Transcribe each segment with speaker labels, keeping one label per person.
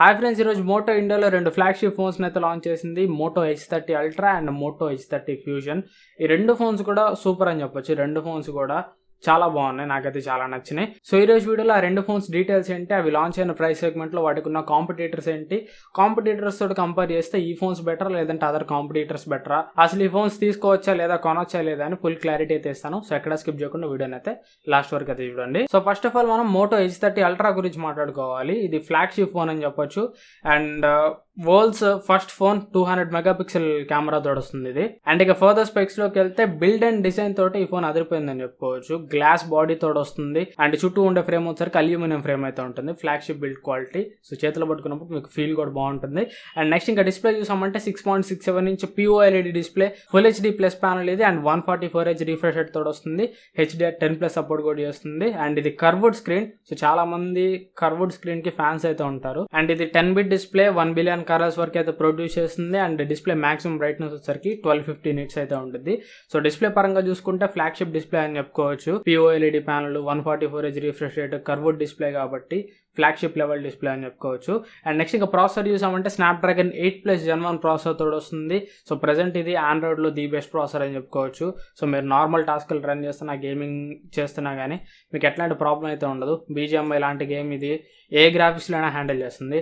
Speaker 1: Hi friends, ఈరోజు Moto ఇండియాలో రెండు ఫ్లాగ్షిప్ ఫోన్స్ అయితే లాంచ్ చేసింది. Moto H30 ultra and Moto H30 fusion. ఈ రెండు ఫోన్స్ కూడా సూపర్ అని చెప్పొచ్చు. రెండు ఫోన్స్ కూడా చాలా బాగున్నాయి, నాకైతే చాలా నచ్చినాయి. సో ఈ రోజు వీడియోలో ఆ రెండు ఫోన్స్ డీటెయిల్స్ ఏంటి, అవి లాంచ్ అయిన ప్రైస్ సెగ్మెంట్లో వాటికి ఉన్న కాంపిటీటర్స్ ఏంటి, కాంపిటీటర్స్ తోటి కంపేర్ చేస్తే ఈ ఫోన్స్ బెటర్ లేదంటే అదర్ కాంపిటీటర్స్ బెటరా, అసలు ఈ ఫోన్స్ తీసుకోవచ్చా లేదా కొనొచ్చా లేదా అని ఫుల్ క్లారిటీ అయితే ఇస్తాను. సో ఎక్కడ స్కిప్ చేయకుండా వీడియోని అయితే లాస్ట్ వరకు అయితే చూడండి. సో ఫస్ట్ ఆఫ్ ఆల్ మనం మోటో H30 అల్ట్రా గురించి మాట్లాడుకోవాలి. ఇది ఫ్లాగ్షిప్ ఫోన్ అని చెప్పొచ్చు and world's first phone 200 megapixel camera తోడు వస్తుంది ఇది. అండ్ ఇక ఫర్దర్ స్పెక్స్ లోకి వెళ్తే బిల్డ్ అండ్ డిజైన్ తోటి ఈ ఫోన్ అదిరిపోయిందని చెప్పుకోవచ్చు. గ్లాస్ బాడీ తోడు వస్తుంది అండ్ చుట్టూ ఉండే ఫ్రేమ్ వచ్చరికి అల్యూమినియం ఫ్రేమ్ అయితే ఉంటుంది. ఫ్లాగ్షిప్ బిల్డ్ క్వాలిటీ, సో చేతిలో పట్టుకున్నప్పుడు మీకు ఫీల్ కూడా బాగుంటుంది. అండ్ నెక్స్ట్ ఇంకా డిస్ప్లే చూసామంటే 6.67 inch POLED display, full HD plus panel ఇది అండ్ 144Hz రిఫ్రెష్ రేట్ తోడు వస్తుంది. HDR10+ సపోర్ట్ కూడా చేస్తుంది. అండ్ ఇది కర్వ్డ్ స్క్రీన్, సో చాలా మంది కర్వ్డ్ స్క్రీన్ కి ఫ్యాన్స్ అయితే ఉంటారు. అండ్ ఇది 10-bit డిస్ప్లే, 1 బిలియన్ కలర్స్ వరకు అయితే ప్రొడ్యూస్ చేస్తుంది. అండ్ డిస్ప్లే మాక్సిమం బ్రైట్నెస్ వచ్చరికి 1250 nits అయితే ఉంటుంది. సో డిస్ప్లే పరంగా చూసుకుంటే ఫ్లాగ్షిప్ డిస్ప్లే అని చెప్పుకోవచ్చు. POLED panel, 144Hz refresh rate, curved display కాబట్టి ఫ్లాగ్షిప్ లెవెల్ డిస్ప్లే అని చెప్పుకోవచ్చు. అండ్ నెక్స్ట్ ఇంకా ప్రాసెసర్ చూసామంటే స్నాప్డ్రాగన్ 8+ Gen 1 ప్రాసెసర్ తోడు వస్తుంది. సో ప్రెసెంట్ ఇది ఆండ్రాయిడ్ లో ది బెస్ట్ ప్రాసెసర్ అని చెప్పుకోవచ్చు. సో మీరు నార్మల్ టాస్క్లు రన్ చేస్తున్నా, గేమింగ్ చేస్తున్నా కానీ మీకు ఎట్లాంటి ప్రాబ్లం అయితే ఉండదు. BGMI లాంటి గేమ్ ఇది ఏ గ్రాఫిక్స్లో అయినా హ్యాండిల్ చేస్తుంది.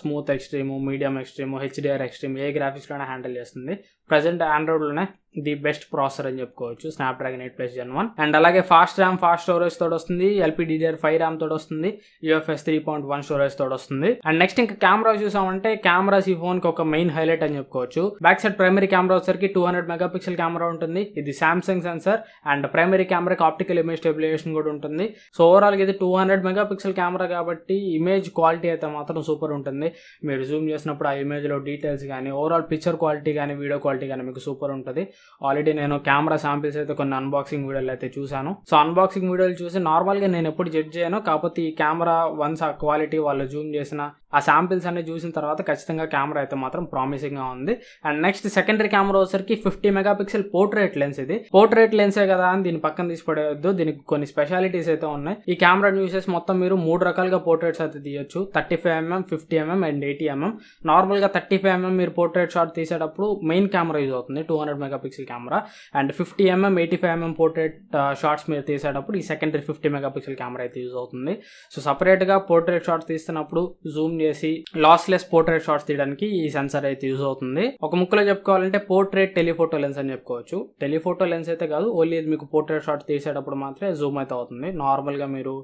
Speaker 1: Smooth extreme, medium extreme, HDR extreme ఏ గ్రాఫిక్స్లో అయినా హ్యాండిల్ చేస్తుంది. ప్రజెంట్ ఆండ్రాయిడ్లోనే ది బెస్ట్ ప్రాసెసర్ అని చెప్పుకోవచ్చు స్నాప్డ్రాగన్ 8+ Gen 1. అండ్ అలాగే ఫాస్ట్ ర్యామ్, ఫాస్ట్ స్టోరేజ్ తోడు వస్తుంది. LPDDR5 ర్యామ్ తోడు వస్తుంది. UFS 3.1 స్టోరేజ్ తోడు వస్తుంది. అండ్ నెక్స్ట్ ఇంకా కెమెరా చూసామంటే కెమెరాస్ ఈ ఫోన్ కి ఒక మెయిన్ హైలైట్ అని చెప్పుకోవచ్చు. బ్యాక్ సైడ్ ప్రైమరీ కెమెరా వచ్చరికి 200 మెగాపిక్సెల్ కెమెరా ఉంటుంది. ఇది సామ్సంగ్ సెన్సర్ అండ్ ప్రైమరీ కెమెరాకి ఆప్టికల్ ఇమేజ్ స్టెబిలైజేషన్ కూడా ఉంటుంది. సో ఓవరాల్ ఇది 200 మెగాపిక్సెల్ కెమెరా కాబట్టి ఇమేజ్ క్వాలిటీ అయితే మాత్రం సూపర్ ఉంటుంది. మీరు జూమ్ చేసినప్పుడు ఆ ఇమేజ్ లో డీటెయిల్స్ కానీ, ఓవరాల్ పిక్చర్ క్వాలిటీ కానీ, వీడియో క్వాలిటీ కానీ మీకు సూపర్ ఉంటుంది. ఆల్రెడీ నేను కెమెరా శాంపిల్స్ అయితే కొన్ని అన్బాక్సింగ్ వీడియోలు అయితే చూసాను. సో అన్బాక్సింగ్ వీడియోలు చూసి నార్మల్ గా నేను ఎప్పుడు జడ్జ్ చేయను, కాకపోతే ఈ కెమెరా వన్స్ ఆ క్వాలిటీ వాళ్ళు జూమ్ చేసిన ఆ శాంపిల్స్ అన్ని చూసిన తర్వాత ఖచ్చితంగా కెమెరా అయితే మాత్రం ప్రామిసింగ్ గా ఉంది. అండ్ నెక్స్ట్ సెకండరీ కెమెరా వచ్చరికి 50 మెగాపిక్సెల్ పోర్ట్రేట్ లెన్స్. ఇది పోర్ట్రేట్ లెన్సే కదా అని దీని పక్కన తీసి పడేయద్దు, దీనికి కొన్ని స్పెషాలిటీస్ అయితే ఉన్నాయి. ఈ కెమెరా యూసెస్ మొత్తం మీరు 3 రకాలుగా పోర్ట్రేట్స్ అయితే తీయొచ్చు. 35mm, 50mm and 80mm. Normal గా 35mm మీరు పోర్ట్రేట్ షాట్ తీసేటప్పుడు మెయిన్ కెమెరా యూజ్ అవుతుంది, 200 megapixel camera. And 50mm, 85mm portrait shots మీరు తీసేటప్పుడు ఈ సెకండరీ 50 మెగాపిక్సెల్ కెమెరా అయితే యూజ్ అవుతుంది. సో సపరేట్ గా పోర్ట్రేట్ షాట్స్ తీస్తున్నప్పుడు జూమ్ చేసి లాస్లెస్ పోర్ట్రేట్ షాట్స్ తీయడానికి ఈ సెన్సర్ అయితే యూజ్ అవుతుంది. ఒక ముక్కలో చెప్పుకోవాలంటే పోర్ట్రేట్ టెలిఫోటో లెన్స్ అని చెప్పుకోవచ్చు. టెలిఫోటో లెన్స్ అయితే కాదు, ఓన్లీ మీకు పోర్ట్రేట్ షాట్ తీసేటప్పుడు మాత్రమే జూమ్ అయితే అవుతుంది. నార్మల్ గా మీరు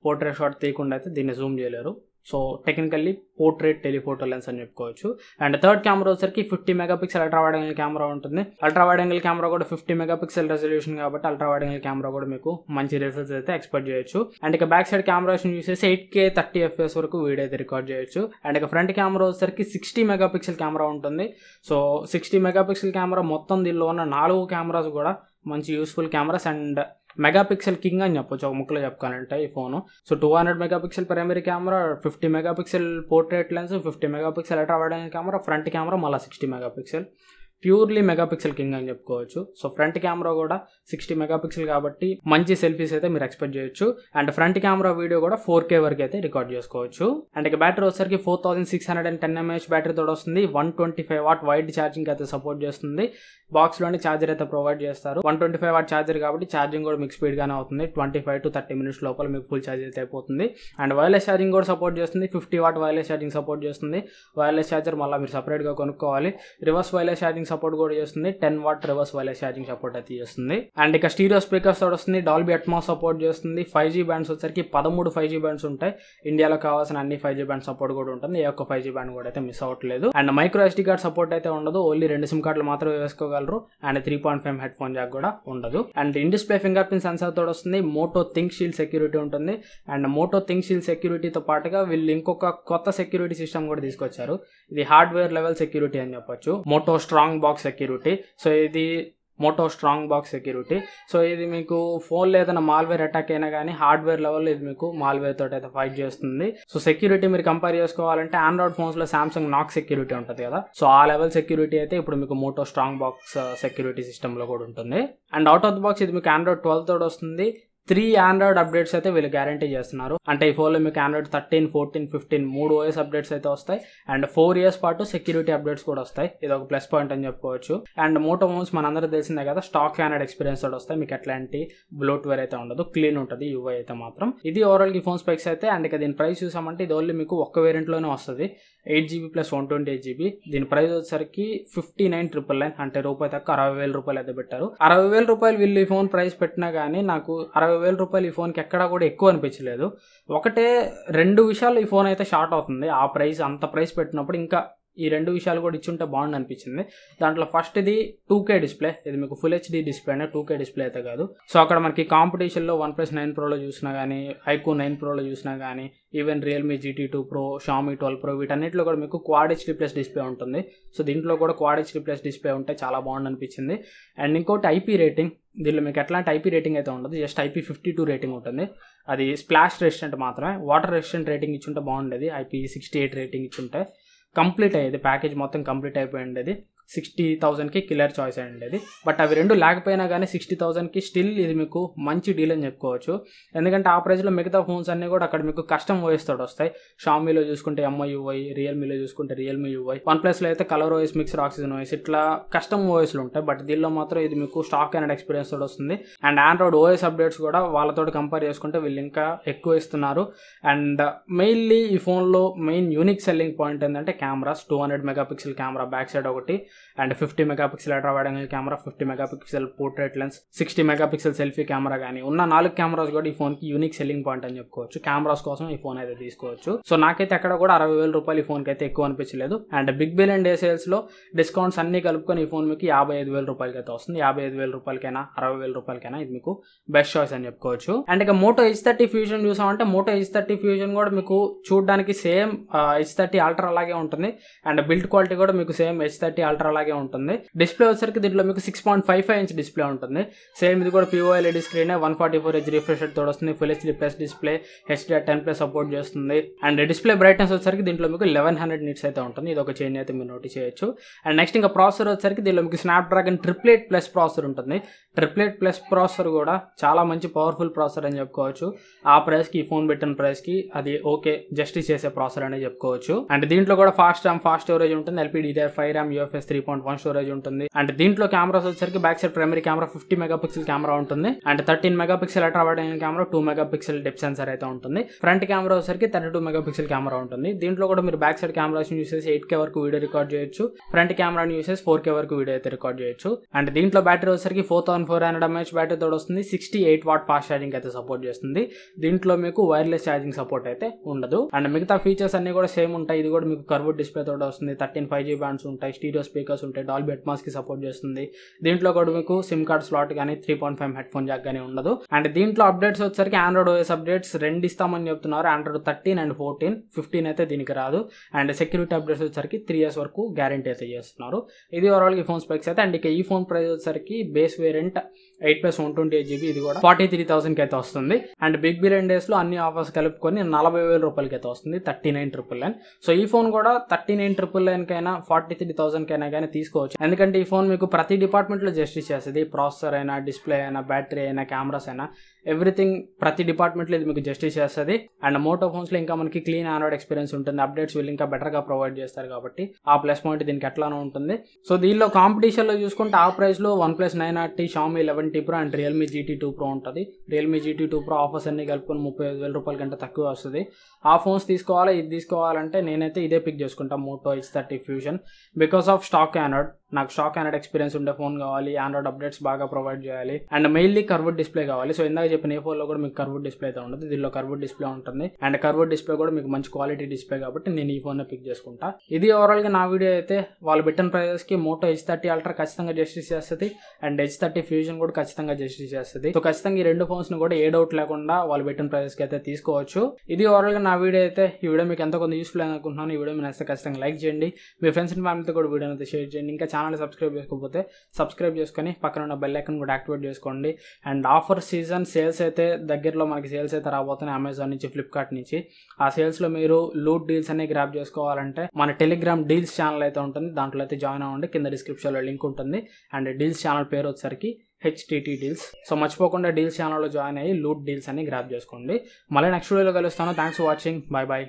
Speaker 1: పోర్ట్రేట్ షాట్ తీయకుండా అయితే దీన్ని జూమ్ చేయలేరు. So technically portrait telephoto lens అని చెప్పుకోవచ్చు. అండ్ థర్డ్ కెమెరా వచ్చరికి 50 megapixel ultra wide angle camera ఉంటుంది. అల్ట్రా వైడ్ యాంగిల్ కెమెరా కూడా 50 మెగాపిక్సెల్ రెజల్యూషన్ కాబట్టి అల్ట్రా వైడ్ యాంగిల్ కెమెరా కూడా మీకు మంచి రిజల్ట్స్ అయితే ఎక్స్పెక్ట్ చేయొచ్చు. అండ్ ఇక బ్యాక్ సైడ్ కెమెరాస్ యూస్ చేసి 8K 30 FPS వరకు వీడియో అయితే రికార్డ్ చేయొచ్చు. అండ్ ఇక ఫ్రంట్ కెమెరా వచ్చరికి 60 మెగాపిక్సెల్ కెమెరా ఉంటుంది. సో 60 మెగాపిక్సెల్ కెమెరా మొత్తం దీనిలో ఉన్న 4 కెమెరాస్ కూడా మంచి useful cameras and megapixel king అని చెప్పొచ్చు ఒక ముక్కలో చెప్పుకోవాలంటే ఈ phone. So 200 megapixel primary camera, 50 megapixel portrait lens, 50 megapixel ultra wide angle camera, front camera మళ్ళీ 60 మెగాపిక్సెల్. ప్యూర్లీ మెగాపిక్సెల్ కింగ్ అని చెప్పుకోవచ్చు. సో ఫ్రంట్ కెమెరా కూడా 60 మెగాపిక్సెల్ కాబట్టి మంచి సెల్ఫీస్ అయితే మీరు ఎక్స్పెక్ట్ చేయొచ్చు. అండ్ ఫ్రంట్ కెమెరా వీడియో కూడా 4K వరకు అయితే రికార్డ్ చేసుకోవచ్చు. అండ్ ఇక బ్యాటరీ వచ్చరికి 4610 mAh బ్యాటరీ తోడు వస్తుంది. 125W వైడ్ ఛార్జింగ్ అయితే సపోర్ట్ చేస్తుంది. బాక్స్ లోని ఛార్జర్ అయితే ప్రొవైడ్ చేస్తారు. 125W ఛార్జర్ కాబట్టి ఛార్జింగ్ కూడా మీకు స్పీడ్ గానే అవుతుంది. 25 to 30 minutes లోపల మీకు ఫుల్ ఛార్జ్ అయితే అయిపోతుంది. అండ్ వైర్లెస్ ఛార్జింగ్ కూడా సపోర్ట్ చేస్తుంది. 50W వైర్లెస్ ఛార్జింగ్ సపోర్ట్ చేస్తుంది. వైర్లెస్ ఛార్జర్ మళ్ళీ మీరు సపరేట్ గా కొనుక్కోవాలి. రివర్స్ వైర్లెస్ ఛార్జింగ్ సపోర్ట్ కూడా చేస్తుంది. 10W reverse wireless charging support అయితే చేస్తుంది. అండ్ ఇక స్టీరియో స్పీకర్స్ తోడు వస్తుంది. డాల్బీ అట్మాస్ సపోర్ట్ చేస్తుంది. 5G బ్యాండ్స్ వచ్చరికి 13 5G బ్యాండ్స్ ఉంటాయి. ఇండియాలో కావాల్సిన అన్ని 5G బ్యాండ్ సపోర్ట్ కూడా ఉంటుంది. ఏ ఒక్క 5G బ్యాండ్ కూడా అయితే మిస్ అవ్వట్లేదు. And micro SD card support అయితే ఉండదు, ఓన్లీ 2 SIM కార్డులు మాత్రమే వేసుకోగలరు. అండ్ 3.5 హెడ్ ఫోన్ జాక్ కూడా ఉండదు. And in display finger print censor తోడు వస్తుంది. మోటో థింక్ షీల్డ్ సెక్యూరిటీ ఉంటుంది. అండ్ మోటో థింక్ షీల్డ్ సెక్యూరిటీతో పాటుగా వీళ్ళు ఇంకొక కొత్త సెక్యూరిటీ సిస్టమ్ కూడా తీసుకొచ్చారు. ఇది హార్డ్వేర్ లెవెల్ సెక్యూరిటీ అని చెప్పొచ్చు, Moto strong box security. So ఇది Moto strong box security. So ఇది మీకు ఫోన్లో ఏదైనా మాల్వేర్ అటాక్ అయినా కానీ హార్డ్వేర్ లెవెల్లో ఇది మీకు మాల్వేర్ తోటి అయితే ఫైట్ చేస్తుంది. సో సెక్యూరిటీ మీరు కంపేర్ చేసుకోవాలంటే ఆండ్రాయిడ్ ఫోన్స్ లో సామ్సంగ్ నాక్ సెక్యూరిటీ ఉంటుంది కదా, సో ఆ లెవెల్ సెక్యూరిటీ అయితే ఇప్పుడు మీకు Moto strong box security system లో కూడా ఉంటుంది. And out of the box ఇది మీకు ఆండ్రాయిడ్ 12 తోటి వస్తుంది. 3 ఆండ్రాయిడ్ అప్డేట్స్ అయితే వీళ్ళు గ్యారంటీ చేస్తున్నారు. అంటే ఈ ఫోన్లో మీకు ఆండ్రాయిడ్ 13, 14, 15 3 OS అప్డేట్స్ అయితే వస్తాయి. అండ్ 4 years పాటు సెక్యూరిటీ అప్డేట్స్ కూడా వస్తాయి. ఇది ఒక ప్లస్ పాయింట్ అని చెప్పుకోవచ్చు. అండ్ మోటో ఫోన్స్ మనందరూ తెలిసిందే కదా, స్టాక్ ఆండ్రాయిడ్ ఎక్స్పీరియన్స్ తోటి వస్తాయి. మీకు ఎట్లాంటి బ్లోట్వేర్ అయితే ఉండదు, క్లీన్ ఉంటుంది UI అయితే మాత్రం. ఇది ఓవరాల్ ఈ ఫోన్ స్పెక్స్ అయితే. అండ్ ఇక దీని ప్రైస్ చూసామంటే ఇది ఓన్లీ మీకు ఒక్క వేరియంట్లోనే వస్తుంది, 8GB + 128GB. దీని ప్రైస్ వచ్చేసరికి 59,999, అంటే రూపాయి తక్కువ 60,000 రూపాయలు అయితే పెట్టారు. 60,000 రూపాయలు వీళ్ళు ఈ ఫోన్ ప్రైస్ పెట్టినా కానీ నాకు 60,000 రూపాయలు ఈ ఫోన్కి ఎక్కడా కూడా ఎక్కువ అనిపించలేదు. ఒకటే 2 విషయాలు ఈ ఫోన్ అయితే షార్ట్ అవుతుంది. ఆ ప్రైస్ అంత ప్రైస్ పెట్టినప్పుడు ఇంకా ఈ 2 విషయాలు కూడా ఇచ్చుంటే బాగుంది అనిపించింది. దాంట్లో ఫస్ట్ ఇది 2K డిస్ప్లే. ఇది మీకు ఫుల్ HD డిస్ప్లే అనే 2K డిస్ప్లే అయితే కాదు. సో అక్కడ మనకి కాంపిటీషన్లో OnePlus 9 Proలో చూసినా కానీ, iQOO 9 Proలో చూసినా కానీ, even Realme GT2 Pro, Xiaomi 12 Pro వీటన్నిటిలో కూడా మీకు Quad HD+ డిస్ప్లే ఉంటుంది. సో దీంట్లో కూడా Quad HD+ డిస్ప్లే ఉంటే చాలా బాగుంది అనిపించింది. అండ్ ఇంకోటి IP రేటింగ్. దీనిలో మీకు ఎట్లాంటి IP రేటింగ్ అయితే ఉండదు, జస్ట్ IP52 రేటింగ్ ఉంటుంది. అది స్ప్లాష్ రెసిస్టెంట్ మాత్రమే. వాటర్ రెసిస్టెంట్ రేటింగ్ ఇచ్చుంటే బాగుండేది, IP68 రేటింగ్ ఇచ్చుంటే. కంప్లీట్ అయ్యేది, ప్యాకేజ్ మొత్తం కంప్లీట్ అయిపోయింది. 60,000కి కిల్లర్ చాయిస్ అయ్యింది. బట్ అవి రెండు లేకపోయినా కానీ 60,000కి స్టిల్ ఇది మీకు మంచి డీల్ అని చెప్పుకోవచ్చు. ఎందుకంటే ఆ ప్రైస్లో మిగతా ఫోన్స్ అన్నీ కూడా అక్కడ మీకు కస్టమ్ OS తోటి వస్తాయి. షామీలో చూసుకుంటే MIUI, రియల్మీలో చూసుకుంటే Realme UI, OnePlusలో అయితే colour OS, mixer oxygen OS, ఇట్లా కస్టమ్ OSలు ఉంటాయి. బట్ దీనిలో మాత్రం ఇది మీకు స్టాక్ అండ్ ఎక్స్పీరియన్స్ తోటి వస్తుంది. అండ్ ఆండ్రాయిడ్ OS అప్డేట్స్ కూడా వాళ్ళతో కంపేర్ చేసుకుంటే వీళ్ళు ఇంకా ఎక్కువ ఇస్తున్నారు. అండ్ మెయిన్లీ ఈ ఫోన్లో మెయిన్ యూనిక్ సెల్లింగ్ పాయింట్ ఏంటంటే cameras. 200 megapixel camera back side ఒకటి, and 50 megapixel ultra wide angle camera, 50 megapixel portrait lens, 60 megapixel selfie camera కానీ ఉన్న 4 కెమెరాస్ కూడా ఈ ఫోన్కి యూనిక్ సెల్లింగ్ పాయింట్ అని చెప్పుకోవచ్చు. కెమెరాస్ కోసం ఈ ఫోన్ అయితే తీసుకోవచ్చు. సో నాకైతే ఎక్కడ కూడా 60,000 రూపాయలు ఈ ఫోన్కి అయితే ఎక్కువ అనిపించలేదు. అండ్ బిగ్ బిలియన్ డే సేల్స్లో డిస్కౌంట్స్ అన్ని కలుపుకొని ఈ ఫోన్ మీకు 55,000 రూపాయలకి అయితే వస్తుంది. 55,000 రూపాయలకైనా 60,000 రూపాయలకైనా ఇది మీకు బెస్ట్ చాయిస్ అని చెప్పుకోవచ్చు. అండ్ ఇక మోటో H30 ఫ్యూజన్ చూసామంటే మోటో H30 ఫ్యూజన్ కూడా మీకు చూడడానికి సేమ్ H30 అల్ట్రా అలాగే ఉంటుంది. అండ్ బిల్డ్ క్వాలిటీ కూడా మీకు సేమ్ H30 అల్ట్రా అలాగే ఉంటుంది. డిస్ప్లే వచ్చేసరికి దీంట్లో మీకు 6.55 ఇంచ్ డిస్ప్లే ఉంటుంది. సేమ్ ఇది కూడా POLED screen, 144Hz refresh rate తోడు వస్తుంది. Full HD+ display, HDR10+ support చేస్తుంది. అండ్ డిస్ప్లే బ్రైట్నెస్ వచ్చేసరికి దీంట్లో మీకు 1100 నిట్స్ అయితే ఉంటుంది. ఇది ఒక చేంజ్ అయితే మీరు నోటీస్ చేయొచ్చు. అండ్ నెక్స్ట్ ఇంకా ప్రాసెసర్ వచ్చేసరికి దీంట్లో మీకు స్నాప్డ్రాగన్ 888+ ప్రాసెసర్ ఉంటుంది. 888+ ప్రాసెసర్ కూడా చాలా మంచి పవర్ఫుల్ ప్రాసెసర్ అని చెప్పుకోవచ్చు. ఆ ప్రైస్కి ఈ ఫోన్ పెట్టిన ప్రైస్కి అది ఓకే, జస్టిస్ చేసే ప్రాసెసర్ అని చెప్పుకోవచ్చు. అండ్ దీంట్లో కూడా ఫాస్ట్ స్టోరేజ్ ఉంటుంది. LPDDR5 RAM, UFS 3.1 స్టోరేజ్ ఉంటుంది. అండ్ దీంట్లో కెమెరాస్ వచ్చేసరికి back side primary camera 50 megapixel camera ఉంటుంది. And 13 megapixel ultra wide angle camera, 2 megapixel depth sensor అయితే ఉంటుంది. ఫ్రంట్ కెమెరా వచ్చేసరికి 32 మెగాపిక్సెల్ కెమెరా ఉంటుంది. దీంట్లో కూడా మీరు బ్యాక్ సైడ్ కెమెరాస్ యూస్ చేసి 8K వరకు వీడియో రికార్డ్ చేయొచ్చు. ఫ్రంట్ కెమెరాని యూస్ చేసి 4K వరకు వీడియో అయితే రికార్డ్ చేయొచ్చు. అండ్ దీంట్లో బ్యాటరీ వచ్చేసరికి 4400 mAh బ్యాటరీ తోడు వస్తుంది. 68 వాట్ ఫాస్ట్ ఛార్జింగ్ అయితే సపోర్ట్ చేస్తుంది. దీంట్లో మీకు వైర్లెస్ ఛార్జింగ్ సపోర్ట్ అయితే ఉండదు. అండ్ మిగతా ఫీచర్స్ అన్ని కూడా సేమ్ ఉంటాయి. ఇది కూడా మీకు కర్వ్డ్ డిస్ప్లే తోడు వస్తుంది. 13 5G బ్యాండ్స్ ఉంటాయి, స్టీరియో స్పీకర్స్ ఉంటాయి, డాల్బీ అట్మాస్ కి సపోర్ట్ చేస్తుంది. దీంట్లో కూడా మీకు సిమ్ కార్డ్ స్లాట్ కానీ 3.5 హెడ్ ఫోన్ జాక్ కానీ ఉండదు. అండ్ దీంట్లో అప్డేట్స్ వచ్చేసరికి ఆండ్రాయిడ్ OS అప్డేట్స్ 2 ఇస్తామని చెప్తున్నారు. ఆండ్రాయిడ్ 13 అండ్ 14, 15 అయితే దీనికి రాదు. అండ్ సెక్యూరిటీ అప్డేట్స్ వచ్చేసరికి 3 years వరకు గ్యారంటీ అయితే చేస్తున్నారు. ఇది ఓవరాల్ ఈ ఫోన్ స్పెక్స్ అయితే. అండ్ ఇక ఈ ఫోన్ ప్రైస్ వచ్చేసరికి బేస్ వేరియంట్ 8+128GB ఇది కూడా 43,000కి అయితే వస్తుంది. అండ్ బిగ్ బిలియన్ డేస్ లో అన్ని ఆఫర్స్ కలుపుకొని 40,000 రూపాయలకి అయితే వస్తుంది, 39,999. సో ఈ ఫోన్ కూడా 39,999 కైనా 43,000 కైనా కానీ తీసుకోవచ్చు. ఎందుకంటే ఈ ఫోన్ మీకు ప్రతి డిపార్ట్మెంట్ లో జస్టిస్ చేస్తుంది. ప్రాసెసర్ అయినా, డిస్ప్లే అయినా, బ్యాటరీ అయినా, కెమెరాస్ అయినా, ఎవ్రీథింగ్ ప్రతి డిపార్ట్మెంట్లో ఇది మీకు జస్టిస్ చేస్తుంది. అండ్ మోటో ఫోన్స్లో ఇంకా మనకి క్లీన్ ఆండ్రాయిడ్ ఎక్స్పీరియన్స్ ఉంటుంది. అప్డేట్స్ వీళ్ళు ఇంకా బెటర్గా ప్రొవైడ్ చేస్తారు కాబట్టి ఆ ప్లస్ పాయింట్ దీనికి ఎట్లానో ఉంటుంది. సో దీనిలో కాంపిటీషన్లో చూసుకుంటే ఆ ప్రైస్లో OnePlus 9RT, Xiaomi 11T Pro and Realme GT2 Pro ఉంటుంది. Realme GT2 Pro ఆఫర్స్ అన్ని కలుపుకొని 35,000 రూపాయల కంటే తక్కువ వస్తుంది. ఆ ఫోన్స్ తీసుకోవాలా, ఇది తీసుకోవాలంటే నేనైతే ఇదే పిక్ చేసుకుంటాను, Moto H30 Fusion. Because of stock Android, నాకు స్టాక్ ఆండ్రాయిడ్ ఎక్స్పీరియన్స్ ఉండే ఫోన్ కావాలి, ఆండ్రాయిడ్ అప్డేట్స్ బాగా ప్రొవైడ్ చేయాలి, అండ్ మెయిన్లీ కర్వ్డ్ డిస్ప్లే కావాలి. సో ఇందాక చెప్పిన ఏ ఫోన్లో కూడా మీకు కర్వ్డ్ డిస్ప్లే అయితే ఉండదు, దీనిలో కర్వ్డ్ డిస్ప్లే ఉంటుంది. అండ్ కర్వ్డ్ డిస్ప్లే కూడా మీకు మంచి క్వాలిటీ డిస్ప్లే కాబట్టి నేను ఈ ఫోన్ పిక్ చేసుకుంటా. ఇది ఓవరాల్గా నా వీడియో అయితే. వాళ్ళు పెట్టిన ప్రైజెస్కి మోటో H30 అల్ట్రా ఖచ్చితంగా జస్టిస్ చేస్తుంది, అండ్ H30 ఫ్యూజన్ కూడా ఖచ్చితంగా జస్టిస్ చేస్తుంది. సో ఖచ్చితంగా ఈ రెండు ఫోన్స్ ని కూడా ఏ డౌట్ లేకుండా వాళ్ళు పెట్టిన ప్రైజెస్కి అయితే తీసుకోవచ్చు. ఇది ఓవరాల్గా నా వీడియో అయితే. ఈ వీడియో మీకు ఎంతో కొంత యూస్ఫుల్ అని అనుకుంటున్నాను. ఈ వీడియో మీరు నచ్చితే ఖచ్చితంగా లైక్ చేయండి, మీ ఫ్రెండ్స్ అండ్ ఫ్యామిలీతో కూడా వీడియోని అయితే షేర్ చేయండి. ఇంకా ఛానల్ సబ్స్క్రైబ్ చేసుకోకపోతే సబ్స్క్రైబ్ చేసుకొని పక్కన ఉన్న బెల్ ఐకాన్ కూడా యాక్టివేట్ చేసుకోండి. అండ్ ఆఫర్ సీజన్ సేల్స్ అయితే దగ్గరలో మనకి సేల్స్ అయితే రాబోతున్నాయి అమెజాన్ నుంచి, ఫ్లిప్కార్ట్ నుంచి. ఆ సేల్స్లో మీరు లూట్ డీల్స్ అన్ని గ్రాప్ చేసుకోవాలంటే మన టెలిగ్రామ్ డీల్స్ ఛానల్ అయితే ఉంటుంది, దాంట్లో అయితే జాయిన్ అవ్వండి. కింద డిస్క్రిప్షన్లో లింక్ ఉంటుంది. అండ్ డీల్స్ ఛానల్ పేరు వచ్చేసరికి HTT డీల్స్. సో మర్చిపోకుండా డీల్స్ ఛానల్లో జాయిన్ అయ్యి లూట్ డీల్స్ అన్ని గ్రాప్ చేసుకోండి. మళ్ళీ నెక్స్ట్ వీడియోలో కలుస్తాను. Thanks for watching. Bye bye.